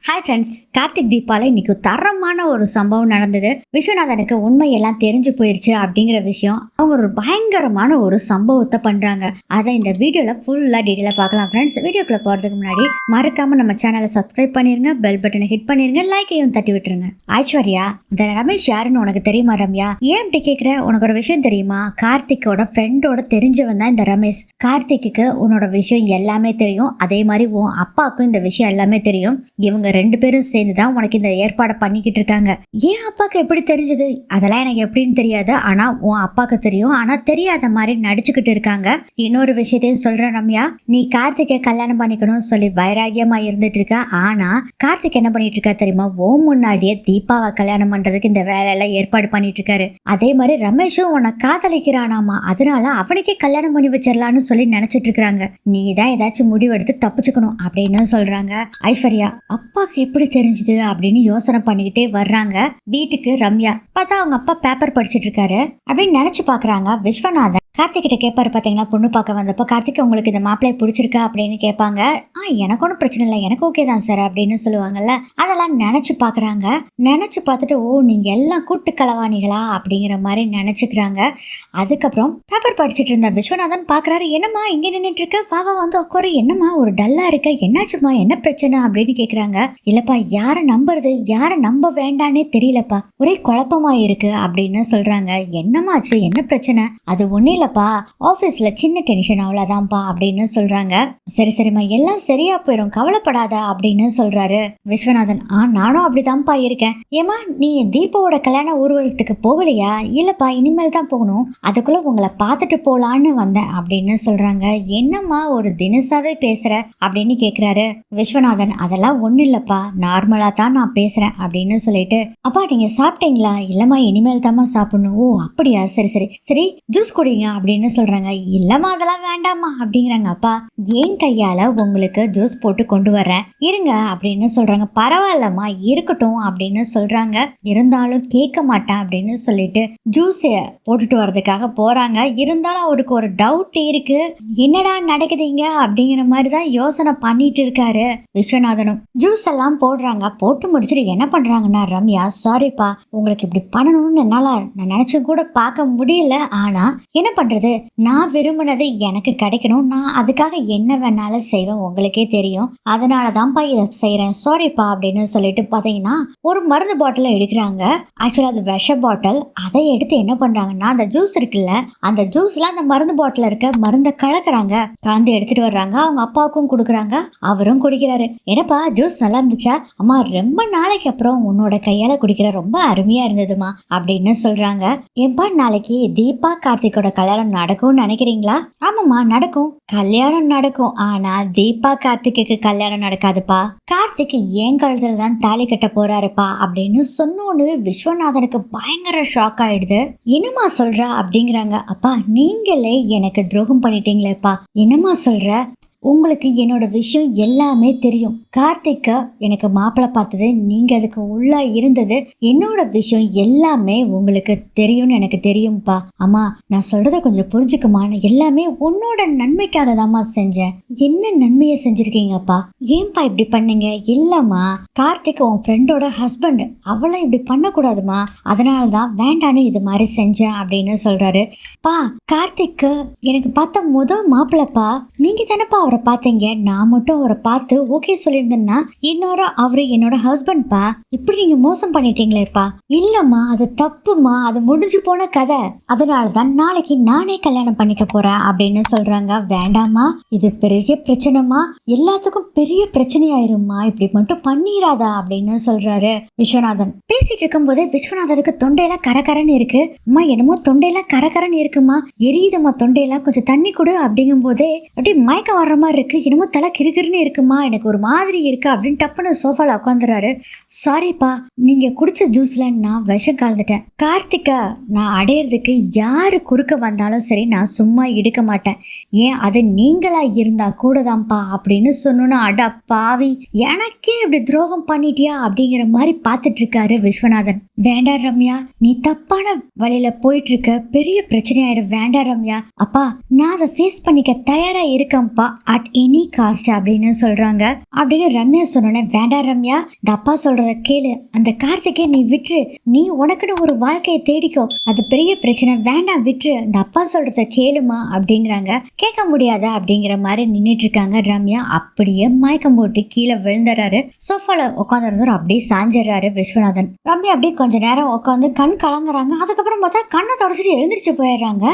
Hi friends, Karthik தீபால இன்னைக்கு தரமான ஒரு சம்பவம் நடந்தது. விஸ்வநாதனுக்கு உண்மையெல்லாம் தெரிஞ்சு போயிருச்சு அப்படிங்கிற விஷயம். அவங்க ஒரு பயங்கரமான ஒரு சம்பவத்தை பண்றாங்க. அதை இந்த வீடியோல ஃபுல்லா டீட்டெயிலா பார்க்கலாம் ஃப்ரெண்ட்ஸ். வீடியோக்குள்ள போறதுக்கு முன்னாடி மறக்காம நம்ம சேனலை சப்ஸ்கிரைப் பண்ணிருங்க, பெல் பட்டனை ஹிட் பண்ணிருங்க, லைக்கையும் தட்டி விட்டுருங்க. ஐஸ்வர்யா, இந்த ரமேஷ் யாருன்னு உனக்கு தெரியுமா ரம்யா? ஏன் இப்படி கேட்குற? உனக்கு ஒரு விஷயம் தெரியுமா? கார்த்திக்கோட ஃப்ரெண்டோட தெரிஞ்சவன் தான் இந்த ரமேஷ். கார்த்திக்கு உன்னோட விஷயம் எல்லாமே தெரியும். அதே மாதிரி உன் அப்பாவுக்கும் இந்த விஷயம் எல்லாமே தெரியும். இவங்க ரெண்டு பேரும் சேர்ந்துதான் உனக்கு இந்த ஏற்பாடை பண்ணிக்கிட்டு இருக்காங்க. ஏன் அப்பாக்கு எப்படி தெரிஞ்சது? அதெல்லாம் எனக்கு எப்படின்னு தெரியாது. ஆனா உன் அப்பாக்கு தெரியும். ஆனா தெரியாத மாதிரி நடிச்சுக்கிட்டு இருக்காங்க. இன்னொரு விஷயத்தையும் சொல்றேன் ரம்யா, நீ கார்த்திகை கல்யாணம் பண்ணிக்கணும்னு சொல்லி வைராகியமா இருந்துட்டு இருக்க. ஆனா கார்த்திக் என்ன பண்ணிட்டு இருக்கா தெரியுமா? ஓ முன்னாடியே தீபாவை கல்யாணம் பண்றதுக்கு இந்த வேலையெல்லாம் ஏற்பாடு பண்ணிட்டு இருக்காரு. அதே மாதிரி ரமேஷும் உன்னை காதலிக்கிறானாமா. அதனால அவனுக்கே கல்யாணம் பண்ணி வச்சிடலான்னு சொல்லி நினைச்சிட்டு இருக்காங்க. நீ தான் ஏதாச்சும் முடிவெடுத்து தப்பிச்சுக்கணும் அப்படின்னு சொல்றாங்க. ஐஸ்வர்யா, அப்பாக்கு எப்படி தெரிஞ்சது அப்படின்னு யோசனை பண்ணிக்கிட்டே வர்றாங்க வீட்டுக்கு. ரம்யா பார்த்தா அவங்க அப்பா பேப்பர் படிச்சுட்டு இருக்காரு அப்படின்னு நினைச்சு பாக்குறாங்க. விஸ்வநாதன் கார்த்திக் கிட்ட கேட்பாரு, பாத்தீங்களா பொண்ணு பார்க்க வந்தப்போ, கார்த்திக் உங்களுக்கு இந்த மாப்பிள்ளைய பிடிச்சிருக்கா அப்படின்னு கேட்பாங்க. எனக்கு ஒன்றும் பிரச்சனை இல்லை, எனக்கு ஓகே தான் சார் அப்படின்னு சொல்லுவாங்கல்ல. அதெல்லாம் நினைச்சு பாக்குறாங்க. நினைச்சு பார்த்துட்டு, ஓ நீங்க எல்லாம் கூட்டு கலவாணிகளா அப்படிங்கிற மாதிரி நினைச்சுக்கிறாங்க. அதுக்கப்புறம் பேப்பர் படிச்சுட்டு இருந்த விஸ்வநாதன் பாக்குறாரு, என்னம்மா இங்க நின்றுட்டு இருக்க, பாவா வந்து உட்காரு, என்னம்மா ஒரு டல்லா இருக்க, என்னாச்சுமா, என்ன பிரச்சனை அப்படின்னு கேக்குறாங்க. இல்லப்பா, யாரை நம்புறது யாரை நம்ப வேண்டானே தெரியலப்பா, ஒரே குழப்பமா இருக்கு அப்படின்னு சொல்றாங்க. என்னமாச்சு, என்ன பிரச்சனை? அது ஒண்ணு இல்லப்பா, ஆபீஸ்ல சின்ன டென்ஷன் அவ்வளவுதான்ப்பா அப்படின்னு சொல்றாங்க. சரி சரிம்மா, எல்லாம் சரியா போயிடும், கவலைப்படாத அப்படின்னு சொல்றாரு விஸ்வநாதன். நானும் அப்படிதான்ப்பா இருக்கேன். ஏமா, நீ தீபாவோட கல்யாண ஊர்வலத்துக்கு போகலையா? இல்லப்பா, இனிமேல் தான் போகணும், அதுக்குள்ள உங்களை பார்த்துட்டு போலான்னு வந்தேன் அப்படின்னு சொல்றாங்க. என்னம்மா ஒரு தினசாவே பேசுற அப்படின்னு கேக்குறாரு விஸ்வநாதன். அதெல்லாம் ஒண்ணு இல்லப்பா, நார்மலா தான் நான் பேசுறேன் அப்படின்னு சொல்லிட்டு, அப்பா நீங்க சாப்பிட்டீங்களா? இல்லம்மா, இனிமேல் தாம்மா சாப்பிடணும். ஓ அப்படியா, சரி சரி சரி, ஜூஸ் குடிங்க அப்படின்னு சொல்றாங்க. இல்லம்மா அதெல்லாம் வேண்டாமா அப்படிங்கிறாங்க. அப்பா, என் கையால உங்களுக்கு ஜூஸ் போட்டு கொண்டு வரேன் இருங்க அப்படின்னு சொல்றாங்க. பரவாயில்லம்மா இருக்கட்டும் அப்படின்னு சொல்றாங்க. இருந்தாலும் கேட்க மாட்டேன் அப்படின்னு சொல்லிட்டு ஜூஸ் போட்டுட்டு வர்றதுக்காக போறாங்க. இருந்தாலும் அவருக்கு ஒரு டவுட் இருக்கு, என்னடா நடக்குதுங்க அப்படிங்கிற மாதிரி தான் யோசனை பண்ணிட்டு இருக்காரு விஸ்வநாதனும். ஜூஸ் எல்லாம் போடுறாங்க. போட்டு முடிச்சுட்டு என்ன பண்றாங்கன்னா, ரம்யா சாரிப்பா, உங்களுக்கு இப்படி பண்ணணும்னு என்னால நான் நினைச்சு கூட பார்க்க முடியல. ஆனா என்ன பண்றது, நான் விரும்பினது எனக்கு கிடைக்கணும், நான் அதுக்காக என்ன வேணாலும் செய்வேன், உங்களுக்கே தெரியும், அதனாலதான்ப்பா இதை செய்யறேன், சாரிப்பா அப்படின்னு சொல்லிட்டு பாத்தீங்கன்னா ஒரு மருந்து பாட்டில எடுக்கிறாங்க. ஆக்சுவலா அது விஷ பாட்டில். அதை எடுத்து என்ன பண்றாங்கன்னா, அந்த ஜூஸ் இருக்குல்ல, அந்த ஜூஸ்ல அந்த மருந்து பாட்டில இருக்க மருந்தை கலக்குறாங்க. கலந்து எடுத்துட்டு வர்றாங்க. அவங்க அப்பாவுக்கும் கொடுக்குறாங்க. அவரும் குடிக்கிறாரு. என்னப்பா ஜூஸ் நல்லா இருந்துச்சா? அம்மா ரொம்ப நாளைக்கு அப்புறம் உன்னோட கையால குடிக்கிற, ரொம்ப அருமையா இருந்ததுமா அப்படின்னு சொல்றாங்க. ஏன்பா, நாளைக்கு தீபா கார்த்திகோட கல்யாணம் நடக்கும்னு நினைக்கிறீங்களா? ஆமாம்மா நடக்கும், கல்யாணம் நடக்கும். ஆனா தீபா கார்த்திக்கு கல்யாணம் நடக்காதுப்பா. கார்த்திக் என் கழுத்துல தான் தாலி கட்ட போறாருப்பா அப்படின்னு சொன்னோன்னு விஸ்வநாதனுக்கு பயங்கர ஷாக் ஆயிடுது. என்னம்மா சொல்ற அப்படிங்கிறாங்க. அப்பா, நீங்களே எனக்கு துரோகம் பண்ணிட்டீங்களேப்பா. என்னம்மா சொல்ற? உங்களுக்கு என்னோட விஷயம் எல்லாமே தெரியும். கார்த்திக்க எனக்கு மாப்பிள்ளை பார்த்தது, நீங்க அதுக்கு உள்ளா இருந்தது, என்னோட விஷயம் எல்லாமே உங்களுக்கு தெரியும்னு எனக்கு தெரியும்ப்பா. அம்மா, நான் சொல்றத கொஞ்சம் புரிஞ்சுக்குமா, எல்லாமே உன்னோட நன்மைக்காக தான்மா செஞ்சேன். என்ன நன்மையை செஞ்சிருக்கீங்கப்பா? ஏன்பா இப்படி பண்ணீங்க? இல்லம்மா, கார்த்திக் உன் ஃப்ரெண்டோட ஹஸ்பண்ட், அவளை இப்படி பண்ணக்கூடாதுமா, அதனாலதான் வேண்டான்னு இது மாதிரி செஞ்சேன் அப்படின்னு சொல்றாரு. பா, கார்த்திக்கு எனக்கு பார்த்த முதல் மாப்பிள்ளப்பா, நீங்க தானப்பா அவரை பார்த்தீங்க. நான் மட்டும் அவரை பார்த்து ஓகே சொல்லியிருந்தேன்னா இன்னொரு அவரு என்னோட ஹஸ்பண்ட் பா. இப்படி நீங்க மோசம் பண்ணிட்டீங்களேப்பா. இல்லம்மா, அது தப்புமா, அது முடிஞ்சு போன கதை, அதனாலதான் நாளைக்கு நானே கல்யாணம் பண்ணிக்க போறேன் அப்படின்னு சொல்றாங்க. வேண்டாமா, இது பெரிய பிரச்சனைமா, எல்லாத்துக்கும் பெரிய பிரச்சனையாயிருமா, இப்படி மட்டும் பண்ணிராதா அப்படின்னு சொல்றாரு விஸ்வநாதன். பேசிட்டு இருக்கும் போது விஸ்வநாதனுக்கு தொண்டையெல்லாம் கரகரன்னு இருக்கு. அம்மா, என்னமோ தொண்டையெல்லாம் கரகரன்னு இருக்குமா, எரியுதுமா தொண்டையெல்லாம், கொஞ்சம் தண்ணி கொடு அப்படிங்கும் போதே அப்படியே மயக்கம் வர்ற மாதிரி இருக்கு, என்னமோ தலை கிறுகிறுன்னு இருக்குமா, எனக்கு ஒரு மாதிரி இருக்கு அப்படின்னு டப்புன்னு சோஃபால உட்காந்துறாரு. சாரிப்பா, நீங்க குடிச்ச ஜூஸ்ல நான் விஷம் கலந்துட்டேன். கார்த்திகா நான் அடையிறதுக்கு யாரு குறுக்க வந்தாலும் சரி, நான் சும்மா எடுக்க மாட்டேன். ஏன் அது நீங்களா இருந்தா கூட தான்ப்பா அப்படின்னு சொன்னோன்னா, அட பாவி, எனக்கே இப்படி துரோகம் பண்ணிட்டியா அப்படிங்கிற மாதிரி பார்த்துட்டு இருக்காரு விஸ்வநாதன். வேண்டாம் ரம்யா, நீ தப்பான வழியில போயிட்டு இருக்க, பெரிய பிரச்சனையாயிரும், வேண்டாம் ரம்யா. அப்பா, நான் அதை ஃபேஸ் பண்ணிக்க தயாரா இருக்கேன்ப்பா அட் எனி காஸ்ட் அப்படின்னு சொல்றாங்க. அப்படின்னு ரம்யா சொன்னோன்னே, வேண்டாம் ரம்யா, இந்த அப்பா சொல்றத கேளு, அந்த கார்த்திகை நீ விட்டுரு, நீ உனக்குன்னு ஒரு வாழ்க்கையை தேடிக்கோ, அது பெரிய பிரச்சனை, வேண்டாம் விட்டுரு, இந்த அப்பா சொல்றத கேளுமா அப்படிங்கிறாங்க. கேட்க முடியாதா அப்படிங்கிற மாதிரி நின்றுட்டு இருக்காங்க ரம்யா. அப்படியே மயக்கம் போட்டு கீழே விழுந்துறாரு. சோஃபால உட்காந்துருந்தவர் அப்படியே சாஞ்சிடறாரு விஸ்வநாதன். ரம்யா அப்படியே கொஞ்ச நேரம் உட்காந்து கண் கலங்குறாங்க. அதுக்கப்புறம் பார்த்தா கண்ணை தொடச்சிட்டு எழுந்திரிச்சு போயிடுறாங்க.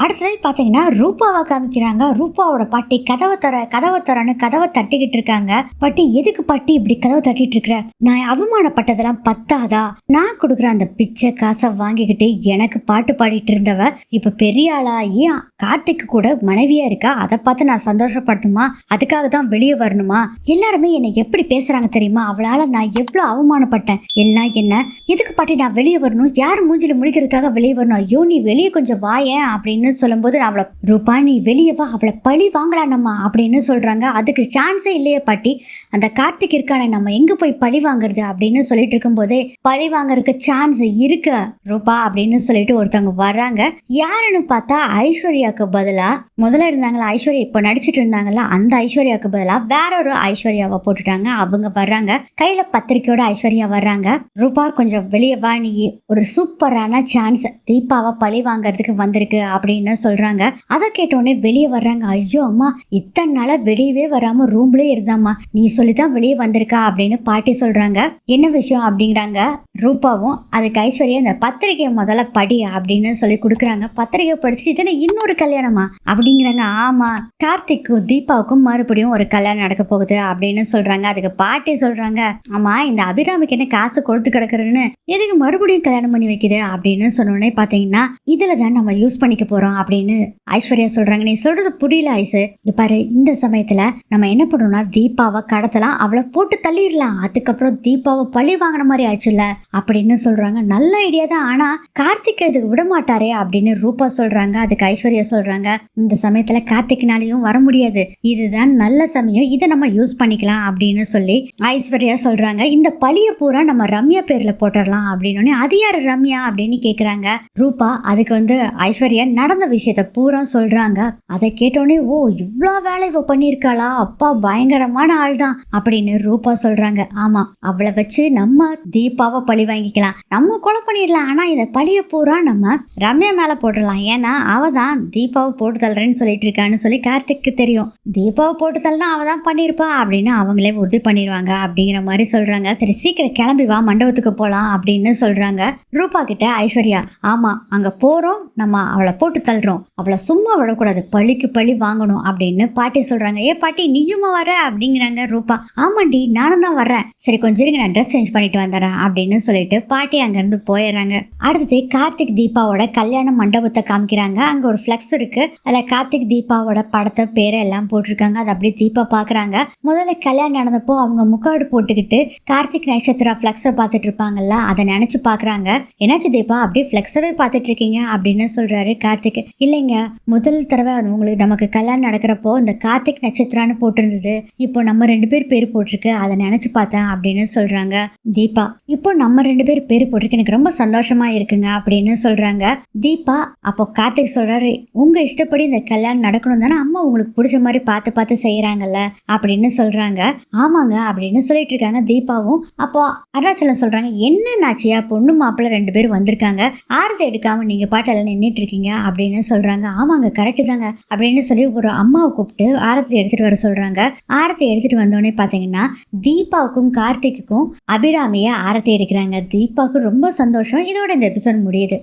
அடுத்தது பாத்தீங்கன்னா ரூபாவை காமிக்கிறாங்க. ரூபாவோட பாட்டி கதவை தரன்னு கதவை தட்டிக்கிட்டு இருக்காங்க. பாட்டி, எதுக்கு பாட்டி இப்படி கதவை தட்டிட்டு இருக்கிற? நான் அவமானப்பட்டதெல்லாம் பத்தாதா? நான் கொடுக்குற அந்த பிச்சை காசை வாங்கிக்கிட்டு எனக்கு பாட்டு பாடிட்டு இருந்தவ இப்ப பெரிய ஆளாகி கார்த்திக்கு கூட மனைவியா இருக்கா. அதை பார்த்து நான் சந்தோஷப்படணுமா? அதுக்காக தான் வெளியே வரணுமா? எல்லாருமே என்னை எப்படி பேசுறாங்க தெரியுமா? அவளால நான் எவ்வளவு அவமானப்பட்டேன். எல்லாம் என்ன எதுக்கு பாட்டி நான் வெளியே வரணும்? யார் மூஞ்சில முடிக்கிறதுக்காக வெளியே வரணும்? ஐயோ, நீ வெளியே கொஞ்சம் வாயேன் அப்படின்னு சொல்லும்போது, அவளை ரூபா நீ வெளியே வா, அவளை பழி வாங்கலாம்மா அப்படின்னு சொல்றாங்க. அதுக்கு சான்ஸே இல்லையே பாட்டி, அந்த கார்த்திக் இருக்கானே, நம்ம எங்க போய் பழி வாங்குறது அப்படின்னு சொல்லிட்டு இருக்கும் போதே, பழி வாங்கறதுக்கு சான்ஸ் இருக்கு ரூபா அப்படின்னு சொல்லிட்டு ஒருத்தவங்க வர்றாங்க. யாருன்னு பார்த்தா ஐஸ்வர்யாவுக்கு பதிலா, முதல்ல இருந்தாங்களா ஐஸ்வர்யா, இப்ப நடிச்சிட்டு இருந்தாங்கல்ல அந்த ஐஸ்வர்யாவுக்கு பதிலா வேற ஒரு ஐஸ்வர்யாவை போட்டுட்டாங்க. அவங்க வர்றாங்க, கையில பத்திரிக்கையோட ஐஸ்வர்யா வர்றாங்க. ரூபா கொஞ்சம் வெளியே வா, நீ ஒரு சூப்பரான சான்ஸ் தீபாவை பழி வாங்கறதுக்கு வந்திருக்கு அப்படின்னு சொல்றாங்க. அதை கேட்டோடனே வெளியே வர்றாங்க. ஐயோ அம்மா, இத்தனை நாளா வெளியவே வராம ரூம்லயே இருந்தாம்மா, நீ சொல்லிதான் வெளியே வந்திருக்கா அப்படின்னு பாட்டி சொல்றாங்க. என்ன விஷயம் அப்படிங்கிறாங்க ரூபாவும். அதுக்கு ஐஸ்வர்யா, இந்த பத்திரிகையை முதல்ல படி அப்படின்னு சொல்லி கொடுக்குறாங்க. பத்திரிகை படிச்சுட்டு இதனை இன்னொரு கல்யாணமா அப்படிங்கிறாங்க. ஆமா, கார்த்திக்கும் தீபாவுக்கும் மறுபடியும் ஒரு கல்யாணம் நடக்க போகுது அப்படின்னு சொல்றாங்க. அதுக்கு பாட்டி சொல்றாங்க, ஆமா இந்த அபிராமிக்கு என்ன காசு கொடுத்து கிடக்குறன்னு எதுக்கு மறுபடியும் கல்யாணம் பண்ணி வைக்குது அப்படின்னு சொன்னோடனே பாத்தீங்கன்னா, இதுலதான் நம்ம யூஸ் பண்ணிக்க போறோம் அப்படின்னு ஐஸ்வர்யா சொல்றாங்க. நீ சொல்றது புரியல ஐசு, பாரு இந்த சமயத்துல நம்ம என்ன பண்ணோம்னா தீபாவை கடத்தலாம், அவளை போட்டு தள்ளிடலாம், அதுக்கப்புறம் தீபாவை பழி வாங்கின மாதிரி ஆச்சுல்ல அப்படின்னு சொல்றாங்க. நல்ல ஐடியா தான், ஆனா கார்த்திக் இதுக்கு விட மாட்டாரே அப்படின்னு ரூபா சொல்றாங்க. அதுக்கு ஐஸ்வர்யா சொல்றாங்க, இந்த சமயத்துல கார்த்திக்னாலையும் வர முடியாது, இதுதான் நல்ல சமயம், இதை நம்ம யூஸ் பண்ணிக்கலாம் அப்படின்னு சொல்லி ஐஸ்வர்யா சொல்றாங்க. இந்த பழிய பூரா நம்ம ரம்யா பேர்ல போட்டுடலாம் அப்படின்னு. அது யாரு ரம்யா அப்படின்னு கேக்குறாங்க ரூபா. அதுக்கு ஐஸ்வர்யா நடந்த விஷயத்த பூரா சொல்றாங்க. அதை கேட்டோடனே, ஓ இவ்வளவு வேலை இவ பண்ணிருக்காளா, அப்பா பயங்கரமான ஆள் தான் அப்படின்னு ரூபா சொல்றாங்க. ஆமா, அவளை வச்சு நம்ம தீபாவை பழி வாங்கிக்கலாம், நம்ம கொலை பண்ணிடலாம், ஆனா இத பழிய பூரா நம்ம ரம்யா மேல போட்டுடலாம், ஏன்னா அவ தான் தீபாவை போட்டு தள்ளுறேன்னு சொல்லிட்டு இருக்கான்னு சொல்லி கார்த்திக்கு தெரியும். தீபாவை போட்டு தள்ளனா அவ தான் பண்ணிருப்பா அப்படின்னு அவங்களே உறுதி பண்ணிடுவாங்க அப்படிங்கிற மாதிரி சொல்றாங்க. சரி சீக்கிரம் கிளம்பி வா, மண்டபத்துக்கு போலாம் அப்படின்னு சொல்றாங்க ரூபா கிட்ட ஐஸ்வர்யா. ஆமா, அங்க போறோம், நம்ம அவளை போட்டு தள்ளுறோம், அவளை சும்மா விடக்கூடாது, பழிக்கு பழி வாங்கணும் அப்படின்னு பாட்டி சொல்றாங்க. ஏ பாட்டி நீயுமா வர அப்படிங்கிறாங்க ரூபா. ஆமாண்டி நானும் தான் வர்றேன், சரி கொஞ்சம் இருங்க நான் ட்ரெஸ் சேஞ்ச் பண்ணிட்டு வந்துடுறேன் அப்படின்னு சொல்லிட்டு பாட்டி அங்க இருந்து போயிடுறாங்க. அடுத்தது கார்த்திக் தீபாவோட கல்யாண மண்டபத்தை காமிக்கிறாங்க. அங்க ஒரு ஃபிளக்ஸ் இருக்கு, அதுல கார்த்திக் தீபாவோட படத்தை பேரை எல்லாம் போட்டிருக்காங்க. அதை அப்படியே தீபா பாக்குறாங்க. முதல்ல கல்யாணம் நடந்தப்போ அவங்க முக்காடு போட்டுக்கிட்டு கார்த்திக் நட்சத்திரா ஃபிளக்ஸை பார்த்துட்டு இருப்பாங்கல்ல, அதை நினைச்சு பாக்குறாங்க. என்னாச்சு தீபா அப்படியே ஃபிளக்ஸவே பார்த்துட்டு இருக்கீங்க அப்படின்னு சொல்றாரு கார்த்திக். இல்லைங்க, முதல் தடவை உங்களுக்கு நமக்கு கல்யாணம் நடக்கிறப்போ இந்த கார்த்திக் நட்சத்திரான்னு போட்டிருந்தது, இப்போ நம்ம 2 பேர் பேர் போட்டிருக்கு, அதை நினைச்சு பார்த்தேன் அப்படின்னு சொல்றாங்க தீபா. இப்போ நம்ம 2 பேர் பேர் போட்டிருக்கு, எனக்கு ரொம்ப சந்தோஷமா இருக்குங்க அப்படின்னு சொல்றாங்க தீபா. அப்போ கார்த்திக் சொல்றாரு, உங்க இஷ்டப்படி இந்த கல்யாணம் நடக்கணும் தானே, அம்மா உங்களுக்கு பிடிச்ச மாதிரி பார்த்து பார்த்து செய்யறாங்கல்ல அப்படின்னு சொல்றாங்க. ஆமாங்க அப்படின்னு சொல்லிட்டு இருக்காங்க தீபாவும். அப்போ அருணாச்சலம் சொல்றாங்க, என்ன நாச்சியா, பொண்ணு மாப்பிள்ள 2 பேர் வந்திருக்காங்க, ஆரத்தை எடுக்காம நீங்க பாட்டெல்லாம் நின்றுட்டு இருக்கீங்க அப்படின்னு சொல்றாங்க. ஆமாங்க கரெக்டு தாங்க அப்படின்னு சொல்லி ஒரு அம்மாவை கூப்பிட்டு ஆரத்தி எடுத்துட்டு வர சொல்றாங்க. ஆரத்தி எடுத்துட்டு வந்தோடனே பாத்தீங்கன்னா தீபாவுக்கும் கார்த்திக்குக்கும் அபிராமிய ஆரத்தி எடுக்கிறாங்க. தீபாவுக்கு ரொம்ப சந்தோஷம். இதோட இந்த எபிசோட் முடியுது.